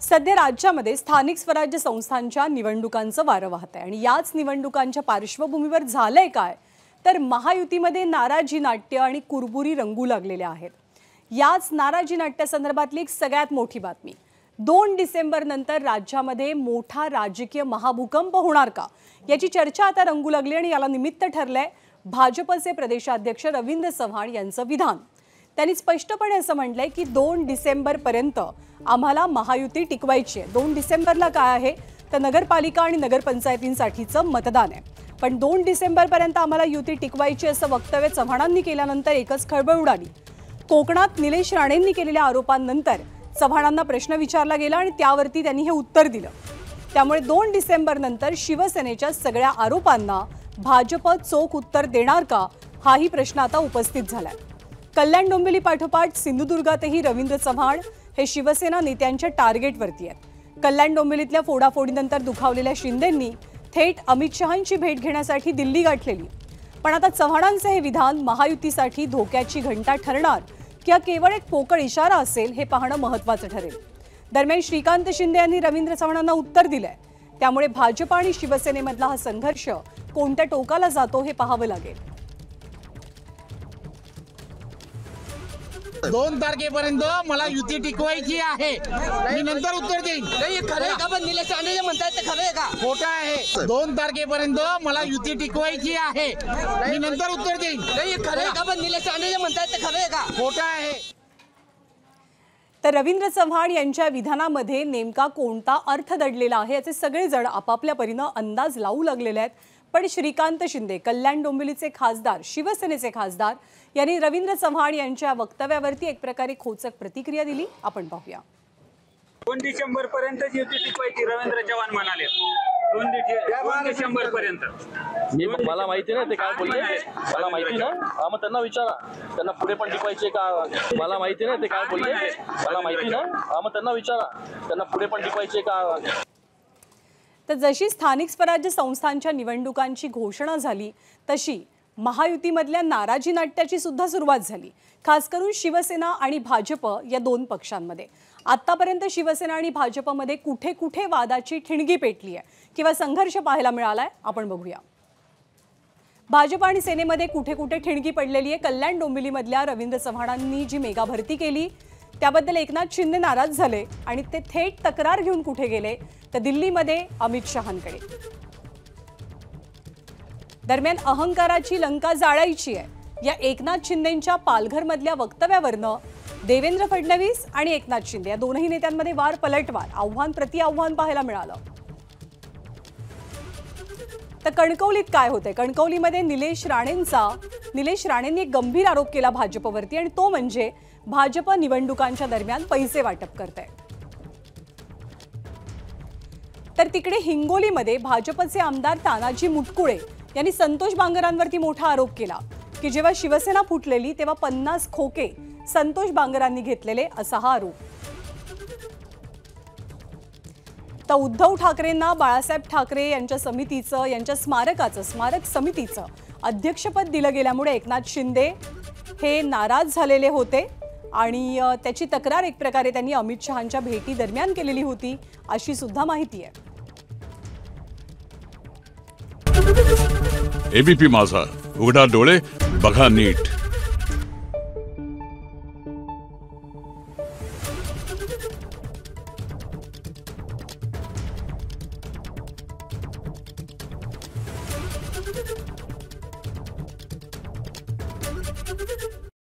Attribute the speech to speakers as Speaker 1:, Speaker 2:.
Speaker 1: सध्या राज्यामध्ये स्थानिक स्वराज्य संस्थांच्या निवडणुकांचं वारं वाहत आहे आणि याच निवडणुकांच्या पार्श्वभूमीवर झालंय काय तर महायुतीमध्ये नाराजी नाट्य आणि कुरबुरी रंगू लागलेल्या आहेत। याच नाराजी नाट्यासंदर्भातली एक सगळ्यात मोठी बातमी 2 डिसेंबर नंतर राज्यामध्ये मोठा राजकीय महाभूकंप होणार का याची चर्चा आता रंगू लागली आणि याला निमित्त ठरलंय भाजपचे प्रदेशाध्यक्ष रवींद्र चव्हाण यांचं विधान। त्यांनी स्पष्टपणे असं म्हटलंय की 2 डिसेंबर पर्यंत आम्हाला महायुती टिकवायची आहे। 2 डिसेंबरला काय आहे तर नगरपालिका आणि नगरपंचायतींसाठीचं मतदान आहे, पण 2 डिसेंबर पर्यंत आम्हाला युती टिकवायची असं वक्तव्य चव्हाणांनी केल्यानंतर एकच खळबळ उडाली। कोकणात निलेश राणेंनी केलेल्या आरोपांनंतर चव्हाणांना प्रश्न विचारला गेला आणि त्यावरती त्यांनी हे उत्तर दिलं। त्यामुळे 2 डिसेंबर नंतर शिवसेनेच्या सगळ्या आरोपांना भाजप चोख उत्तर देणार का हाही प्रश्न आता उपस्थित झालाय। कल्याण डोंबिवली पाठोपाठ सिंधुदुर्गातही रवींद्र चव्हाण हे शिवसेना नेत्यांच्या टार्गेटवरती आहेत। कल्याण डोंबिवलीतल्या फोडाफोडीनंतर दुखावलेल्या शिंदेंनी थेट अमित शहांची भेट घेण्यासाठी दिल्ली गाठलेली, पण आता चव्हाणांचं हे विधान महायुतीसाठी धोक्याची घंटा ठरणार किंवा केवळ एक पोकळ इशारा असेल हे पाहणं महत्त्वाचं ठरेल। दरम्यान श्रीकांत शिंदे यांनी रवींद्र चव्हाणांना उत्तर दिलंय, त्यामुळे भाजप आणि शिवसेनेमधला हा संघर्ष कोणत्या टोकाला जातो हे पाहावं लागेल।
Speaker 2: 2 तारखेपर्यंत मला युती टिकवायची आहे, मी नंतर उत्तर देईन।
Speaker 3: नाही खरं आहे का? पण निलेश राणे जे म्हणतात ते खरं आहे का?
Speaker 2: खोटं आहे। 2 तारखेपर्यंत मला युती टिकवायची आहे, मी नंतर उत्तर देईन।
Speaker 3: नाही खरं आहे का? पण निलेश राणे जे म्हणतात ते खरं आहे का?
Speaker 2: खोटं आहे।
Speaker 1: तर रवींद्र चव्हाण यांच्या विधानामध्ये नेमका कोणता अर्थ दडलेला आहे याचे सगळेजण आपापल्या परीनं अंदाज लावू लागलेले आहेत, पण श्रीकांत शिंदे कल्याण डोंबिवलीचे खासदार शिवसेनेचे खासदार यांनी रवींद्र चव्हाण यांच्या वक्तव्यावरती एक प्रकारे खोचक प्रतिक्रिया दिली। आपण पाहूया।
Speaker 4: 2 डिसेंबर पर्यंत युती टिकवायची रवींद्र चव्हाण म्हणाले। 2 डिसेंबर पर्यंत
Speaker 5: मला माहिती नाही ते काय बोलले, मला माहिती ना। मग त्यांना विचारा, त्यांना पुढे पण टिकवायचे का? मला माहिती नाही ते काय बोलले, मला माहिती ना। मग त्यांना विचारा, त्यांना पुढे पण टिकवायचे का?
Speaker 1: तर जशी स्थानिक स्वराज्य संस्थांच्या निवडणुकांची घोषणा झाली तशी महायुतीमधल्या नाराजी नाट्याची सुद्धा सुरुवात झाली, खास करून शिवसेना आणि भाजप या 2 पक्षांमध्ये। आतापर्यंत शिवसेना आणि भाजपमध्ये कुठे कुठे वादाची ठिणगी पेटली आहे किंवा संघर्ष पाहायला मिळालाय आपण बघूया। भाजप आणि सेनेमध्ये कुठे कुठे ठिणगी पडलेली आहे। कल्याण डोंबिवलीमधल्या रवींद्र चव्हाणांनी जी मेगा भरती केली त्याबद्दल एकनाथ शिंदे नाराज झाले आणि ते थेट तक्रार घेऊन कुठे गेले तर दिल्लीमध्ये अमित शहांकडे। दरम्यान अहंकाराची लंका जाळायची आहे या एकनाथ शिंदेंच्या पालघरमधल्या वक्तव्यावरनं देवेंद्र फडणवीस आणि एकनाथ शिंदे या दोनही नेत्यांमध्ये वार पलटवार, आव्हान प्रति आव्हान पाहायला मिळालं। तर कणकवलीत काय होतंय? कणकवलीमध्ये निलेश राणेंनी एक गंभीर आरोप केला भाजपवरती आणि तो म्हणजे भाजप निवडणुकांच्या दरम्यान पैसे वाटप करते। तर तिकडे हिंगोलीमध्ये भाजपचे आमदार तानाजी मुटकुळे यांनी संतोष बांगरांवरती मोठा आरोप केला की जेव्हा शिवसेना फुटलेली तेव्हा 50 खोके संतोष बांगरांनी घेतलेले असा हा आरोप। तर उद्धव ठाकरेंना बाळासाहेब ठाकरे यांच्या स्मारक समितीचं अध्यक्षपद दिलं गेल्यामुळे एकनाथ शिंदे हे नाराज झालेले होते आणि त्याची तक्रार एक प्रकारे त्यांनी अमित शहांच्या भेटी दरम्यान केलेली होती अशी सुद्धा माहिती आहे।
Speaker 6: एबीपी माझा, उघडा डोळे बघा नीट।